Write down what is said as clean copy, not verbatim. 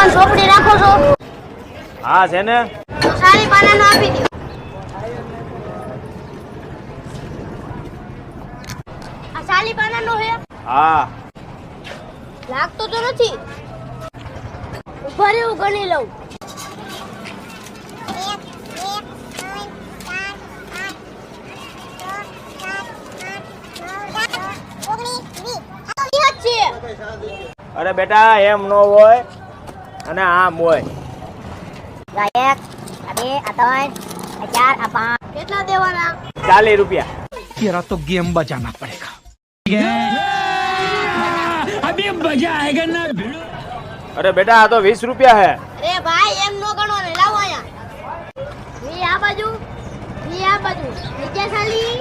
પાનાની ચોપડી રાખો છો? હા છે ને. તો સારી પાનાનો આપી દો. આ સાલી પાનાનો હે? હા. લાગતો તો નથી. ઉભા રહે હું ગણી લઉં. 1, 2, 3, 4, 5, 6, 7, 8, 9, 10, 11, 12. અરે બેટા એમ નો હોય અને આમ હોય. 1, આ 2, આ 3, આ 4, આ 5. કેટલા દેવાના? 40 રૂપિયા. तेरा तो गेम बजाना पड़ेगा। अभी मजा आएगा ना भिड़ो। અરે બેટા આ તો 20 રૂપિયા હે. અરે ભાઈ એમ નો ગણો ને, લાવો અહીંયા. વી આ બાજુ, વી આ બાજુ. નીચે સાલી.